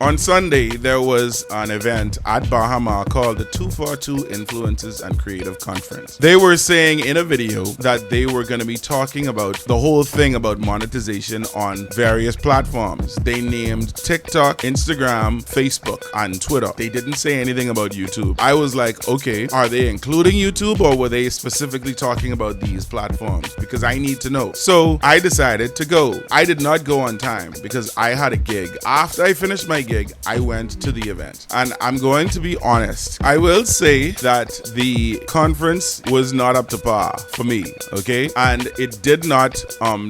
On Sunday, there was an event at Bahama called the 242 Influencers and Creative Conference. They were saying in a video that they were going to be talking about the whole thing about monetization on various platforms. They named TikTok, Instagram, Facebook, and Twitter. They didn't say anything about YouTube. I was like, okay, are they including YouTube or were they specifically talking about these platforms? Because I need to know. So I decided to go. I did not go on time because I had a gig. After I finished my gig, I went to the event. And I'm going to be honest. I will say that the conference was not up to par for me, okay? And it did not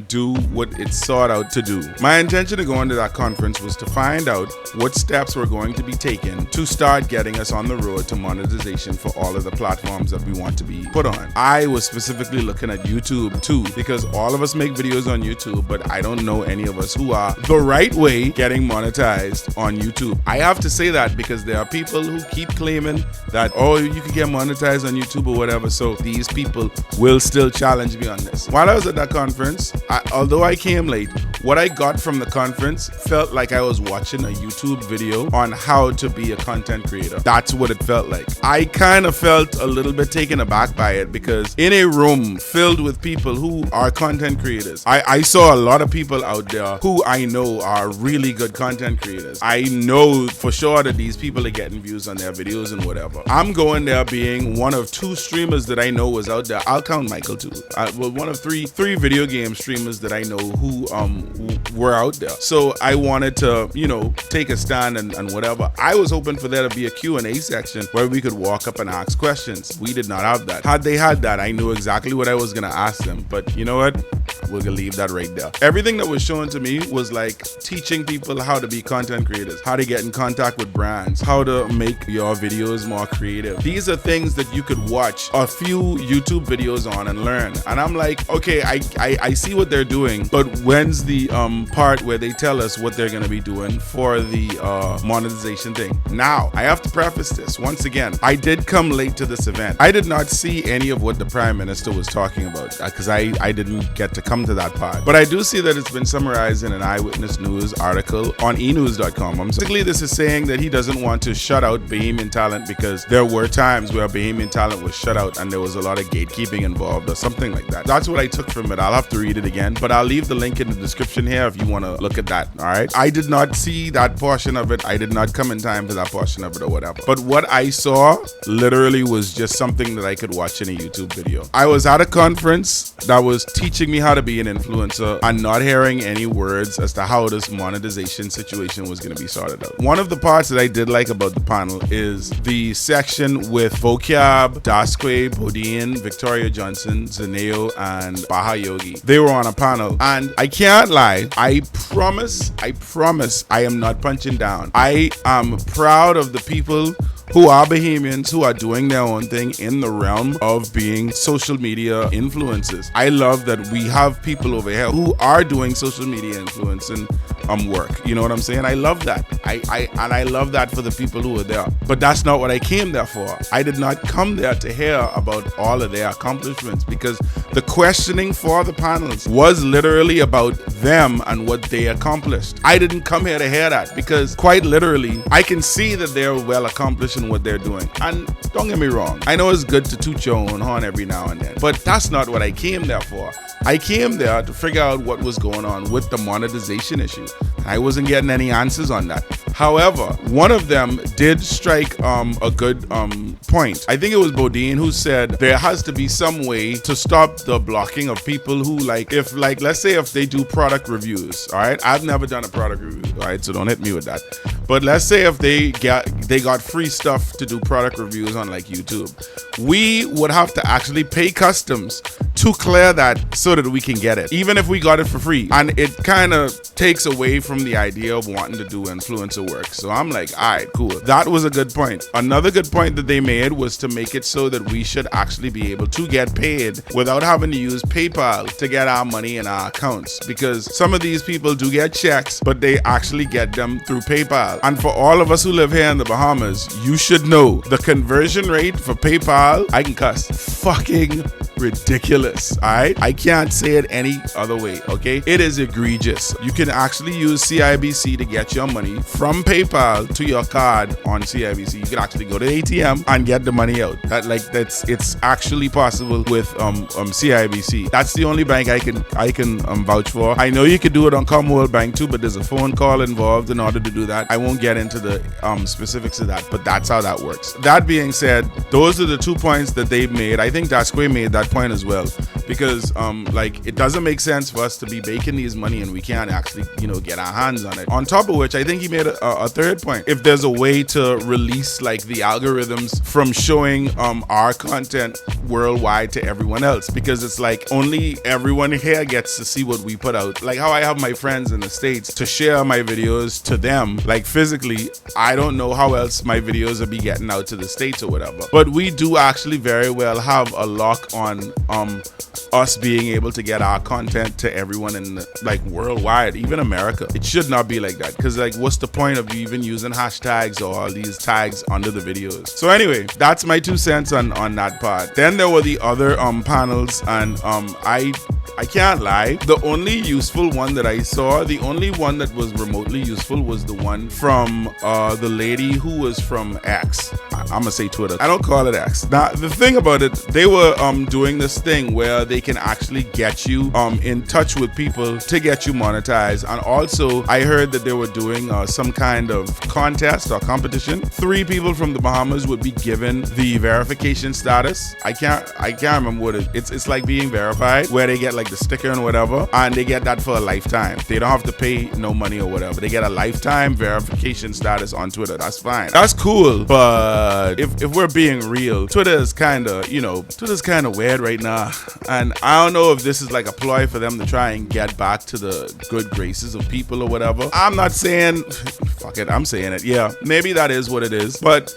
do what it sought out to do. My intention to go into that conference was to find out what steps were going to be taken to start getting us on the road to monetization for all of the platforms that we want to be put on. I was specifically looking at YouTube too, because all of us make videos on YouTube, but I don't know any of us who are the right way getting monetized on YouTube. I have to say that because there are people who keep claiming that, oh, you can get monetized on YouTube or whatever. So these people will still challenge me on this. While I was at that conference, although I came late, what I got from the conference felt like I was watching a YouTube video on how to be a content creator. That's what it felt like. I kind of felt a little bit taken aback by it because in a room filled with people who are content creators, I saw a lot of people out there who I know are really good content creators. I know for sure that these people are getting views on their videos and whatever. I'm going there being one of two streamers that I know was out there. I'll count Michael too. Well, one of three video game streamers that I know who were out there. So I wanted to, take a stand and whatever. I was hoping for there to be a Q&A section where we could walk up and ask questions. We did not have that. Had they had that, I knew exactly what I was going to ask them. But you know what? We're going to leave that right there. Everything that was shown to me was like teaching people how to be content creators, how to get in contact with brands, how to make your videos more creative. These are things that you could watch a few YouTube videos on and learn. And I'm like, okay, I see what they're doing, but when's the part where they tell us what they're going to be doing for the monetization thing? Now, I have to preface this. Once again, I did come late to this event. I did not see any of what the Prime Minister was talking about because I didn't get to come to that part. But I do see that it's been summarized in an Eyewitness News article on enews.com. Basically, this is saying that he doesn't want to shut out Bahamian talent because there were times where Bahamian talent was shut out and there was a lot of gatekeeping involved or something like that. That's what I took from it. I'll have to read it again, but I'll leave the link in the description here if you want to look at that, all right? I did not see that portion of it. I did not come in time for that portion of it or whatever. But what I saw literally was just something that I could watch in a YouTube video. I was at a conference that was teaching me how to be an influencer and not hearing any words as to how this monetization situation was going to be sorted out. One of the parts that I did like about the panel is the section with Vocab, Dasque, Bodine, Victoria Johnson, Zaneo, and Baha Yogi. They were on a panel and I can't lie. I promise I am not punching down. I am proud of the people who are Bahamians, who are doing their own thing in the realm of being social media influencers. I love that we have people over here who are doing social media influencing work. You know what I'm saying? I love that. I love that for the people who are there. But that's not what I came there for. I did not come there to hear about all of their accomplishments because the questioning for the panels was literally about them and what they accomplished. I didn't come here to hear that because quite literally, I can see that they're well accomplished in what they're doing. And don't get me wrong, I know it's good to toot your own horn every now and then, but that's not what I came there for. I came there to figure out what was going on with the monetization issue. I wasn't getting any answers on that. However, one of them did strike a good point. I think it was Bodine who said there has to be some way to stop the blocking of people who let's say if they do product reviews, all right? I've never done a product review, all right? So don't hit me with that. But let's say if they got free stuff to do product reviews on like YouTube, we would have to actually pay customs to clear that so that we can get it, even if we got it for free. And it kind of takes away from the idea of wanting to do influencer work. So I'm like, all right, cool. That was a good point. Another good point that they made was to make it so that we should actually be able to get paid without having to use PayPal to get our money in our accounts, because some of these people do get checks, but they actually get them through PayPal. And for all of us who live here in the Bahamas, you should know the conversion rate for PayPal, I can cuss, fucking ridiculous. All right, I can't say it any other way. Okay, it is egregious. You can actually use CIBC to get your money from PayPal to your card on CIBC. You can actually go to the ATM and get the money out. It's actually possible with CIBC. That's the only bank I can vouch for. I know you could do it on Commonwealth Bank too, but there's a phone call involved in order to do that. I won't get into the specifics of that, but that's how that works. That being said, those are the 2 points that they've made. I think Dasquay made that point as well, because it doesn't make sense for us to be baking these money and we can't actually get our hands on it. On top of which, I think he made a third point. If there's a way to release like the algorithms from showing our content worldwide to everyone else, because it's like only everyone here gets to see what we put out. Like how I have my friends in the States to share my videos to them, like physically, I don't know how else my videos will be getting out to the States or whatever. But we do actually very well have a lock on us being able to get our content to everyone in like worldwide, even America. It should not be like that, because like what's the point of you even using hashtags or all these tags under the videos? So anyway, that's my 2 cents on that part. Then there were the other panels, and I can't lie, the only useful one that I saw, the only one that was remotely useful was the one from the lady who was from X. I'm gonna say Twitter. I don't call it X. Now the thing about it, they were doing this thing where they can actually get you in touch with people to get you monetized. And also I heard that they were doing some kind of contest or competition. 3 people from the Bahamas would be given the verification status. I can't remember what it's like being verified, where they get like the sticker and whatever, and they get that for a lifetime. They don't have to pay no money or whatever. They get a lifetime verification status on Twitter. That's fine. That's cool. But if we're being real, Twitter is kind of weird right now. And I don't know if this is like a ploy for them to try and get back to the good graces of people or whatever. I'm not saying, fuck it, I'm saying it. Yeah, maybe that is what it is. But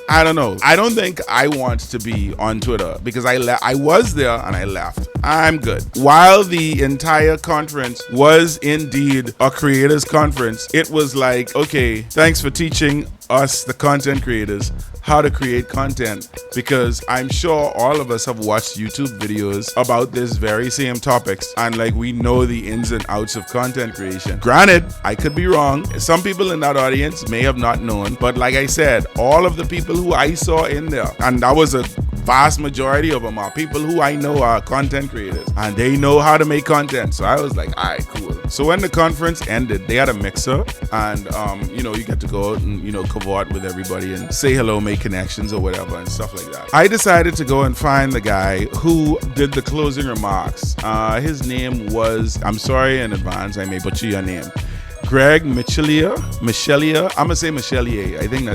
I don't know. I don't think I want to be on Twitter, because I was there and I left. I'm good. While the entire conference was indeed a creators conference, it was like, okay, thanks for teaching us, the content creators, how to create content, because I'm sure all of us have watched YouTube videos about this very same topics, and like we know the ins and outs of content creation. Granted, I could be wrong. Some people in that audience may have not known, but like I said, all of the people who I saw in there, and that was a vast majority of them, are people who I know are content creators and they know how to make content. So I was like, all right, cool. So when the conference ended, they had a mixer, and you get to go out and cavort with everybody and say hello, make connections or whatever and stuff like that. I decided to go and find the guy who did the closing remarks. His name was, I'm sorry in advance, I may butcher your name, Greg Michelia. I'm gonna say Michelier. I think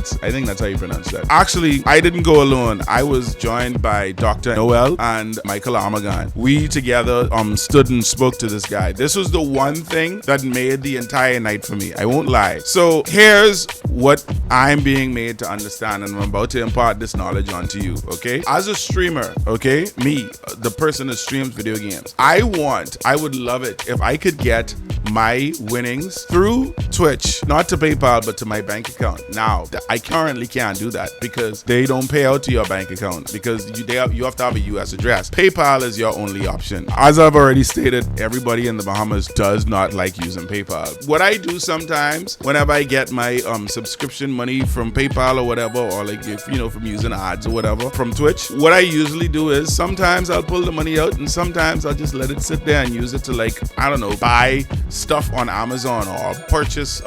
that's how you pronounce that. Actually, I didn't go alone. I was joined by Dr. Noel and Michael Armagan. We together stood and spoke to this guy. This was the one thing that made the entire night for me. I won't lie. So here's what I'm being made to understand, and I'm about to impart this knowledge onto you. Okay, as a streamer, okay, me, the person that streams video games, I would love it if I could get my winnings through Twitch, not to PayPal, but to my bank account. Now, I currently can't do that because they don't pay out to your bank account, because you have to have a US address. PayPal is your only option. As I've already stated, everybody in the Bahamas does not like using PayPal. What I do sometimes, whenever I get my subscription money from PayPal or whatever, or like if from using ads or whatever from Twitch, what I usually do is sometimes I'll pull the money out, and sometimes I'll just let it sit there and use it to, like, I don't know, buy stuff on Amazon or purchase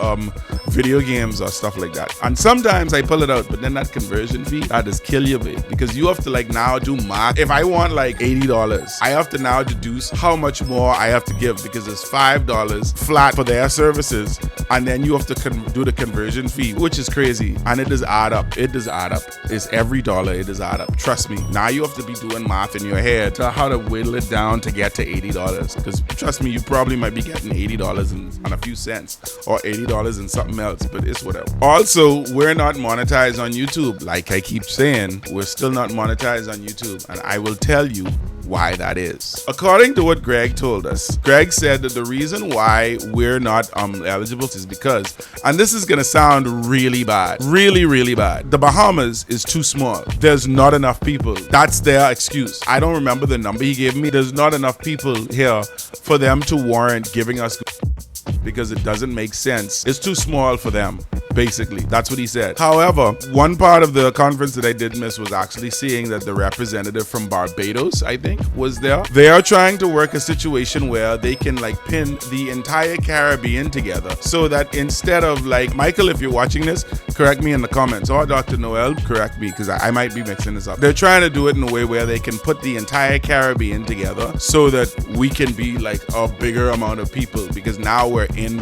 video games or stuff like that. And sometimes I pull it out, but then that conversion fee, that just kill you, babe, because you have to like now do math. If I want like $80, I have to now deduce how much more I have to give, because it's $5 flat for their services, and then you have to do the conversion fee, which is crazy, and it does add up. It's every dollar, it does add up. Trust me. Now you have to be doing math in your head to how to whittle it down to get to $80, because trust me, you probably might be getting $80 and a few cents, or $80 and something else, but it's whatever. Also, we're not monetized on YouTube. Like I keep saying, we're still not monetized on YouTube, and I will tell you why that is. According to what Greg told us, Greg said that the reason why we're not eligible is because, and this is gonna sound really bad, really bad, the Bahamas is too small. There's not enough people. That's their excuse. I don't remember the number he gave me. There's not enough people here for them to warrant giving us, because it doesn't make sense. It's too small for them. Basically, that's what he said. However, one part of the conference that I did miss was actually seeing that the representative from Barbados, I think, was there. They are trying to work a situation where they can like pin the entire Caribbean together, so that instead of like, Michael, if you're watching this, correct me in the comments, or Dr. Noel, correct me, because I might be mixing this up. They're trying to do it in a way where they can put the entire Caribbean together so that we can be like a bigger amount of people, because now we're in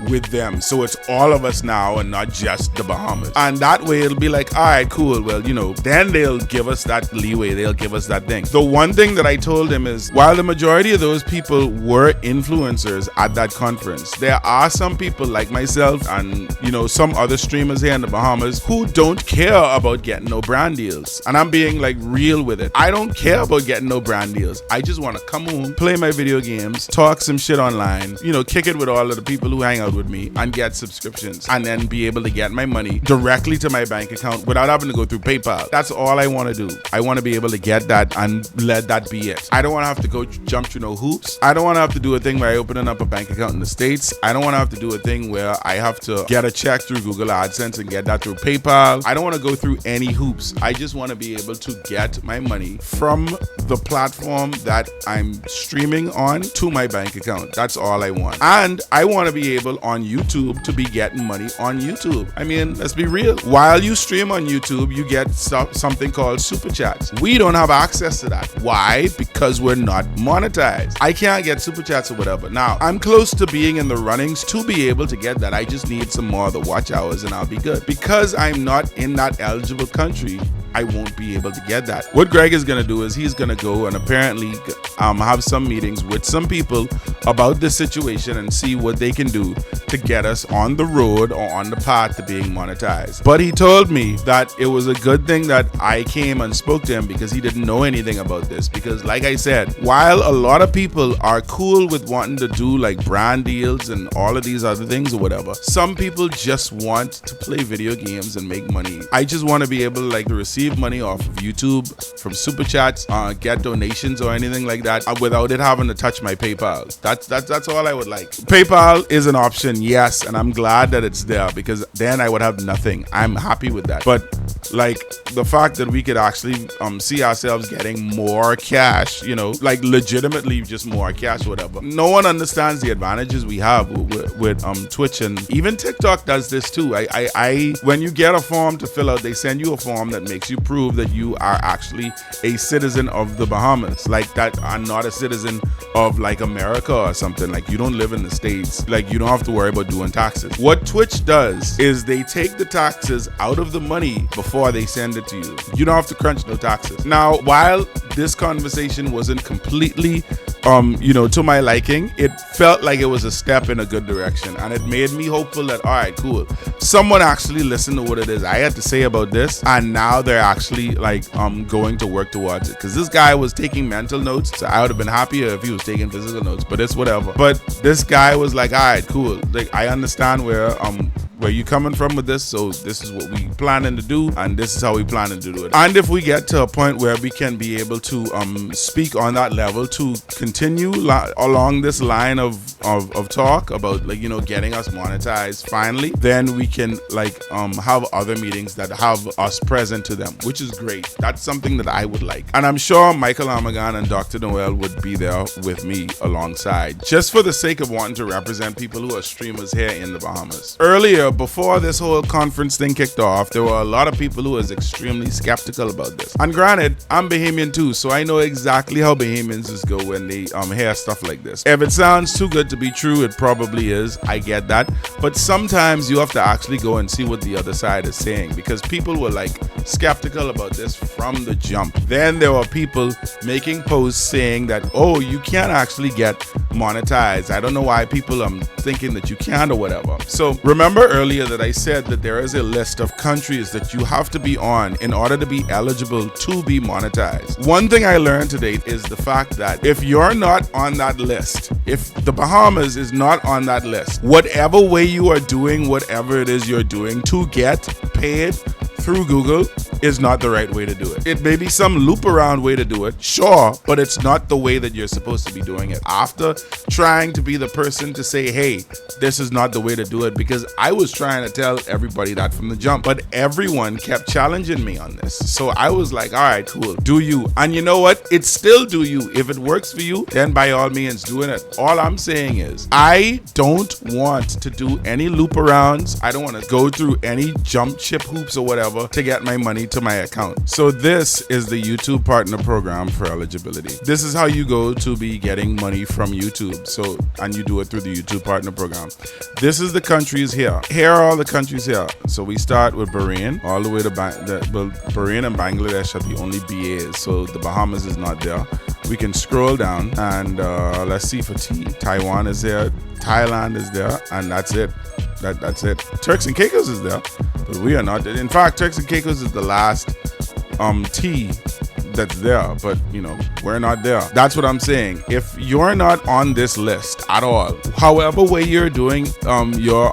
with them, so it's all of us now and not just the Bahamas. And that way it'll be like, all right, cool, well, you know, then they'll give us that leeway, they'll give us that thing. The one thing that I told him is, while the majority of those people were influencers at that conference, there are some people like myself and, you know, some other streamers here in the Bahamas who don't care about getting no brand deals. And I'm being like real with it. I don't care about getting no brand deals. I just want to come home, play my video games, talk some shit online, you know, kick it with all of the people who hang out with me and get subscriptions, and then be able to get my money directly to my bank account without having to go through PayPal. That's all I want to do. I want to be able to get that and let that be it. I don't want to have to go jump through no hoops. I don't want to have to do a thing where I open up a bank account in the States. I don't want to have to do a thing where I have to get a check through Google AdSense and get that through PayPal. I don't want to go through any hoops. I just want to be able to get my money from the platform that I'm streaming on to my bank account. That's all I want. And I want to be able on YouTube to be getting money on YouTube. I mean, let's be real. While you stream on YouTube, you get something called super chats. We don't have access to that. Why? Because we're not monetized. I can't get super chats or whatever. Now, I'm close to being in the runnings to be able to get that. I just need some more of the watch hours and I'll be good. Because I'm not in that eligible country, I won't be able to get that. What Greg is going to do is he's going to go and apparently have some meetings with some people about this situation and see what they can do to get us on the road or on the path to being monetized. But he told me that it was a good thing that I came and spoke to him, because he didn't know anything about this. Because like I said, while a lot of people are cool with wanting to do like brand deals and all of these other things or whatever, some people just want to play video games and make money. I just want to be able to like to receive money off of YouTube from super chats, get donations or anything like that without it having to touch my PayPal. That's all I would like. PayPal is an option, yes, and I'm glad that it's there, because then I would have nothing. I'm happy with that. But like the fact that we could actually see ourselves getting more cash, you know, like legitimately just more cash, whatever. No one understands the advantages we have with Twitch, and even TikTok does this too. I when you get a form to fill out, they send you a form that makes you prove that you are actually a citizen of the Bahamas, like that are not a citizen of like America or something. Like you don't live in the States, like you don't have to worry about doing taxes. What Twitch does is they take the taxes out of the money before they send it to you. You don't have to crunch no taxes. Now, while this conversation wasn't completely you know, to my liking, it felt like it was a step in a good direction, and it made me hopeful that, all right, cool, someone actually listened to what it is I had to say about this, and now they're actually like going to work towards it. Because this guy was taking mental notes, so I would have been happier if he was taking physical notes, but it's whatever. But this guy was like, all right, cool, like I understand where you coming from with this, so this is what we planning to do, and this is how we planning to do it. And if we get to a point where we can be able to speak on that level to continue along this line of talk about, like, you know, getting us monetized finally, then we can like have other meetings that have us present to them, which is great. That's something that I would like, and I'm sure Michael Amagan and Dr. Noel would be there with me alongside, just for the sake of wanting to represent people who are streamers here in the Bahamas. Earlier, before this whole conference thing kicked off, there were a lot of people who was extremely skeptical about this. And granted, I'm Bahamian too, so I know exactly how Bahamians just go when they hear stuff like this. If it sounds too good to be true, it probably is. I get that. But sometimes you have to actually go and see what the other side is saying, because people were like skeptical about this from the jump. Then there were people making posts saying that, oh, you can't actually get monetize. I don't know why people are thinking that you can't or whatever. So remember earlier that I said that there is a list of countries that you have to be on in order to be eligible to be monetized. One thing I learned today is the fact that if you're not on that list, if the Bahamas is not on that list, whatever way you are doing whatever it is you're doing to get paid through Google is not the right way to do it. It may be some loop around way to do it, sure, but it's not the way that you're supposed to be doing it. After trying to be the person to say, hey, this is not the way to do it, because I was trying to tell everybody that from the jump, but everyone kept challenging me on this. So I was like, all right, cool, do you. And you know what? It's still do you. If it works for you, then by all means doing it. All I'm saying is I don't want to do any loop arounds. I don't want to go through any jump ship hoops or whatever to get my money to my account. So this is the YouTube Partner Program for eligibility. This is how you go to be getting money from YouTube. So, and you do it through the YouTube Partner Program. This is the countries here. Here are all the countries here. So we start with Bahrain, all the way to Bahrain and Bangladesh are the only BAs. So the Bahamas is not there. We can scroll down and let's see for T. Taiwan is there, Thailand is there, and that's it. That's it. Turks and Caicos is there, but we are not. In fact, Turks and Caicos is the last T that's there, but you know, we're not there. That's what I'm saying. If you're not on this list at all, however way you're doing your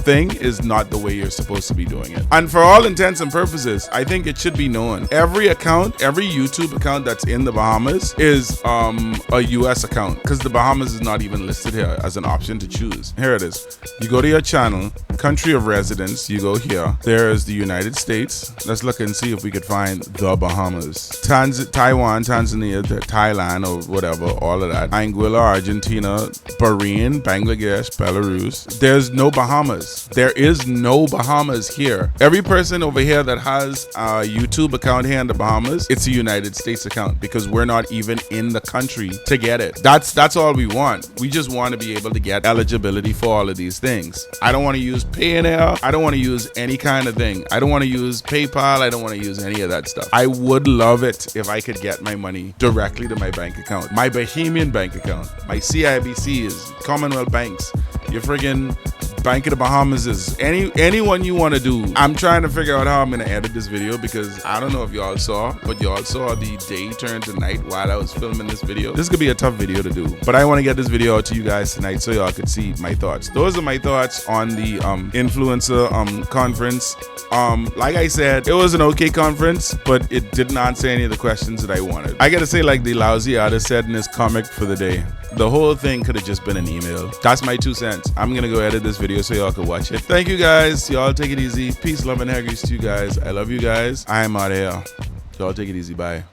thing is not the way you're supposed to be doing it. And for all intents and purposes, I think it should be known. Every account, every YouTube account that's in the Bahamas is a US account, because the Bahamas is not even listed here as an option to choose. Here it is. You go to your channel, country of residence, you go here. There is the United States. Let's look and see if we could find the Bahamas. Taiwan, Tanzania, Thailand, or whatever, all of that. Anguilla, Argentina, Bahrain, Bangladesh, Belarus. There's no Bahamas. There is no Bahamas here. Every person over here that has a YouTube account here in the Bahamas, it's a United States account, because we're not even in the country to get it. That's all we want. We just want to be able to get eligibility for all of these things. I don't want to use Payoneer. I don't want to use any kind of thing. I don't want to use PayPal. I don't want to use any of that stuff. I would love it if I could get my money directly to my bank account. My Bahamian bank account. My CIBC is Commonwealth Banks. Your friggin' Bank of the Bahamas is anyone you want to do. I'm trying to figure out how I'm going to edit this video, because I don't know if y'all saw, but y'all saw the day turn to night while I was filming this video. This could be a tough video to do, but I want to get this video out to you guys tonight so y'all could see my thoughts. Those are my thoughts on the influencer conference. Like I said, it was an okay conference, but it didn't answer any of the questions that I wanted. I gotta say, like the lousy artist said in his comic for the day, the whole thing could have just been an email. That's my 2 cents. I'm gonna go edit this video so y'all can watch it. Thank you guys. Y'all take it easy. Peace, love, and haggis to you guys. I love you guys. I am out of here. Y'all take it easy. Bye.